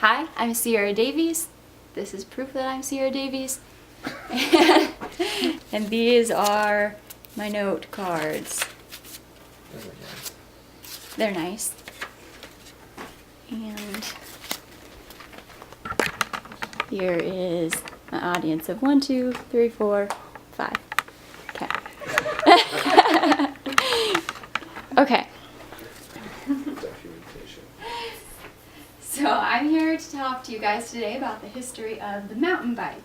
Hi, I'm Sierra Davies. This is proof that I'm Sierra Davies. And these are my note cards. They're nice. And here is my audience of 1, 2, 3, 4, 5. Okay. Okay. So I'm here to talk to you guys today about the history of the mountain bike.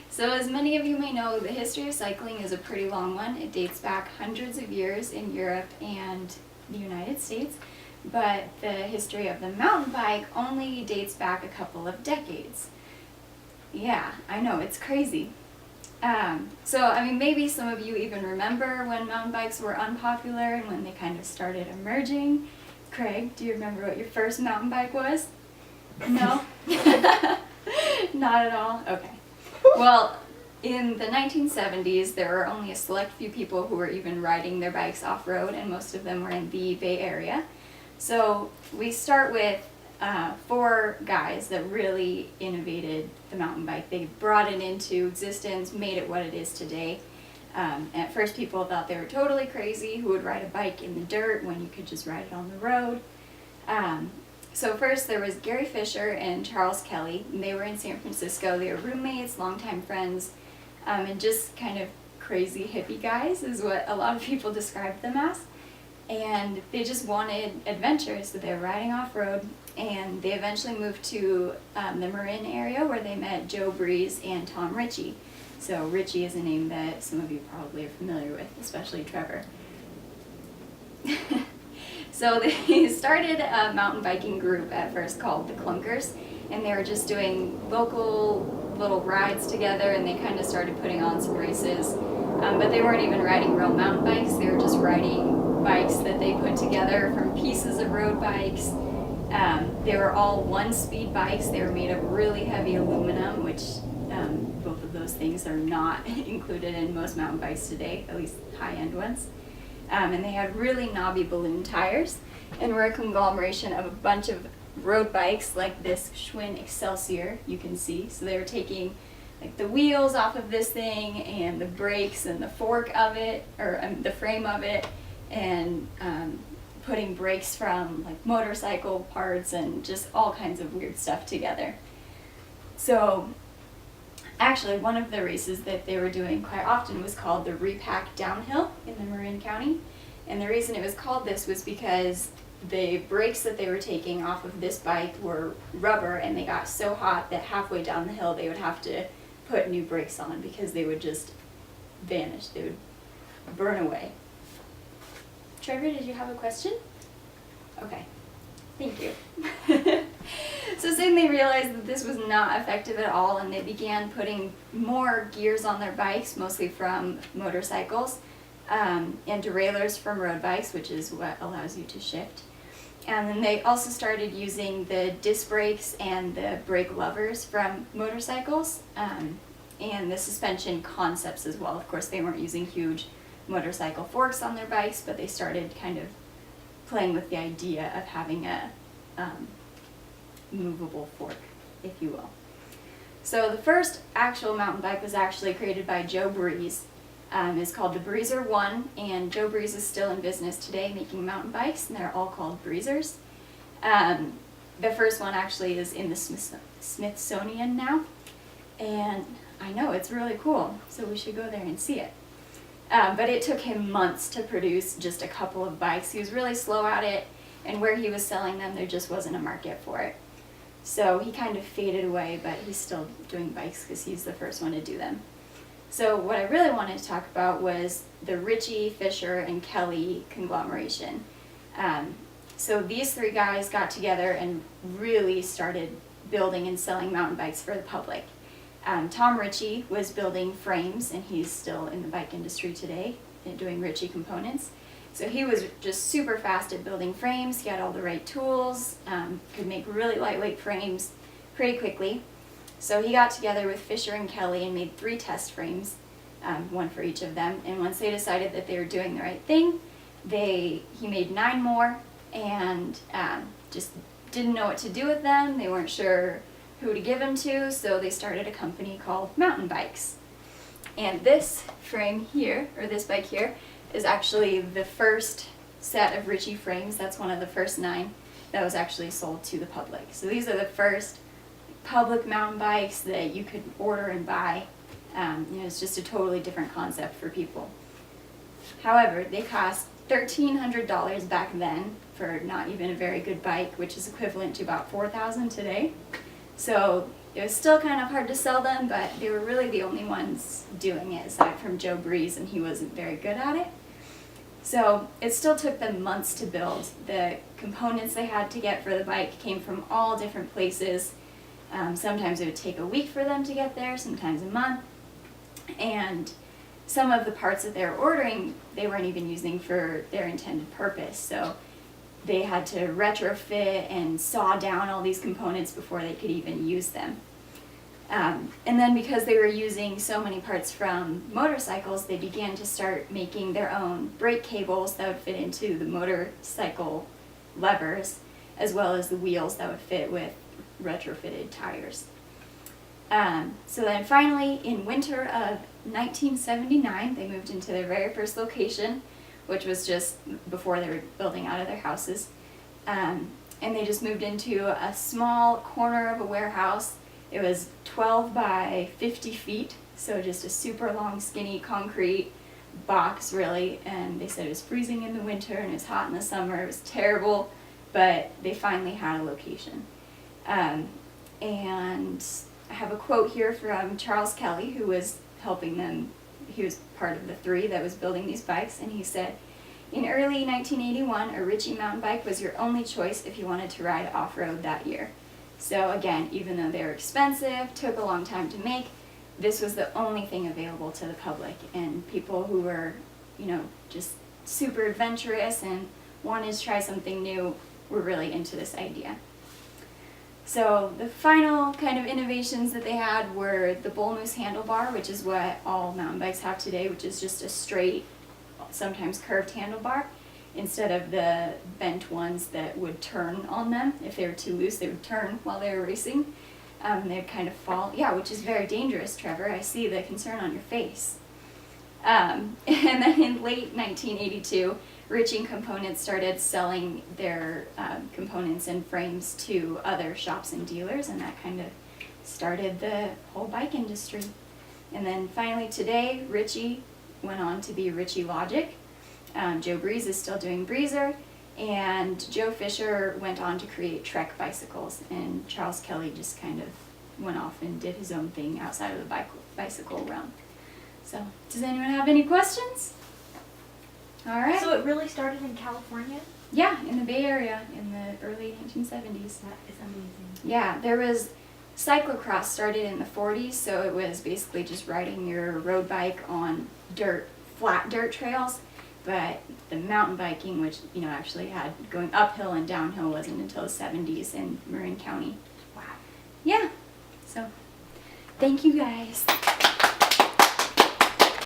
So as many of you may know, the history of cycling is a pretty long one. It dates back hundreds of years in Europe and the United States, but the history of the mountain bike only dates back a couple of decades. Yeah, I know, it's crazy. So, I mean, maybe some of you even remember when mountain bikes were unpopular and when they kind of started emerging. Craig, do you remember what your first mountain bike was? No? Not at all? Okay. Well, in the 1970s, there were only a select few people who were even riding their bikes off-road, and most of them were in the Bay Area. So we start with 4 guys that really innovated the mountain bike. They brought it into existence, made it what it is today. At first people thought they were totally crazy who would ride a bike in the dirt when you could just ride it on the road. So first there was Gary Fisher and Charles Kelly, and they were in San Francisco. They were roommates, longtime friends, and just kind of crazy hippie guys is what a lot of people described them as. And they just wanted adventure, so they were riding off-road, and they eventually moved to the Marin area where they met Joe Breeze and Tom Ritchie. So Ritchie is a name that some of you probably are familiar with, especially Trevor. So they started a mountain biking group at first called the Clunkers, and they were just doing local little rides together, and they kind of started putting on some races. But they weren't even riding real mountain bikes, they were just riding bikes that they put together from pieces of road bikes. They were all 1-speed bikes. They were made of really heavy aluminum, which both of those things are not included in most mountain bikes today, at least high-end ones. And they had really knobby balloon tires, and were a conglomeration of a bunch of road bikes like this Schwinn Excelsior you can see. So they were taking like the wheels off of this thing and the brakes and the fork of it, or the frame of it, and putting brakes from like motorcycle parts and just all kinds of weird stuff together. So actually one of the races that they were doing quite often was called the Repack Downhill in the Marin County. And the reason it was called this was because the brakes that they were taking off of this bike were rubber, and they got so hot that halfway down the hill they would have to put new brakes on because they would just vanish. They would burn away. Trevor, did you have a question? Okay, thank you. So soon they realized that this was not effective at all, and they began putting more gears on their bikes, mostly from motorcycles, and derailleurs from road bikes, which is what allows you to shift. And then they also started using the disc brakes and the brake levers from motorcycles, and the suspension concepts as well. Of course, they weren't using huge motorcycle forks on their bikes, but they started kind of playing with the idea of having a movable fork, if you will. So the first actual mountain bike was actually created by Joe Breeze. It's called the Breezer 1, and Joe Breeze is still in business today making mountain bikes, and they're all called Breezers. The first one actually is in the Smithsonian now, and I know, it's really cool, so we should go there and see it. But it took him months to produce just a couple of bikes. He was really slow at it, and where he was selling them, there just wasn't a market for it. So he kind of faded away, but he's still doing bikes because he's the first one to do them. So what I really wanted to talk about was the Ritchie, Fisher, and Kelly conglomeration. So these 3 guys got together and really started building and selling mountain bikes for the public. Tom Ritchie was building frames, and he's still in the bike industry today doing Ritchie components. So he was just super fast at building frames. He had all the right tools, could make really lightweight frames pretty quickly. So he got together with Fisher and Kelly and made 3 test frames, one for each of them. And once they decided that they were doing the right thing, he made 9 more and just didn't know what to do with them. They weren't sure who to give them to, so they started a company called Mountain Bikes. And this frame here, or this bike here, is actually the first set of Ritchie frames. That's one of the first 9 that was actually sold to the public. So these are the first public mountain bikes that you could order and buy. It's just a totally different concept for people. However, they cost $1,300 back then for not even a very good bike, which is equivalent to about $4,000 today. So it was still kind of hard to sell them, but they were really the only ones doing it, aside from Joe Breeze, and he wasn't very good at it. So it still took them months to build. The components they had to get for the bike came from all different places. Sometimes it would take a week for them to get there, sometimes a month. And some of the parts that they were ordering, they weren't even using for their intended purpose. So they had to retrofit and saw down all these components before they could even use them. And then because they were using so many parts from motorcycles, they began to start making their own brake cables that would fit into the motorcycle levers, as well as the wheels that would fit with retrofitted tires. So then finally, in winter of 1979, they moved into their very first location, which was just before they were building out of their houses. And they just moved into a small corner of a warehouse. It was 12 by 50 feet, so just a super long, skinny concrete box, really. And they said it was freezing in the winter and it was hot in the summer. It was terrible, but they finally had a location. And I have a quote here from Charles Kelly, who was helping them. He was part of the 3 that was building these bikes, and he said, "In early 1981, a Ritchie mountain bike was your only choice if you wanted to ride off-road that year." So again, even though they were expensive, took a long time to make, this was the only thing available to the public, and people who were, just super adventurous and wanted to try something new were really into this idea. So the final kind of innovations that they had were the bull moose handlebar, which is what all mountain bikes have today, which is just a straight, sometimes curved handlebar, instead of the bent ones that would turn on them. If they were too loose, they would turn while they were racing. They'd kind of fall, which is very dangerous, Trevor. I see the concern on your face. And then in late 1982, Ritchie Components started selling their components and frames to other shops and dealers, and that kind of started the whole bike industry. And then finally today, Ritchie went on to be Ritchie Logic. Joe Breeze is still doing Breezer, and Joe Fisher went on to create Trek bicycles, and Charles Kelly just kind of went off and did his own thing outside of the bicycle realm. So, does anyone have any questions? All right. So it really started in California? Yeah, in the Bay Area in the early 1970s. That is amazing. Yeah, there was cyclocross started in the 40s, so it was basically just riding your road bike on flat dirt trails. But the mountain biking, which actually had going uphill and downhill, wasn't until the 70s in Marin County. Wow. Yeah. So, thank you guys.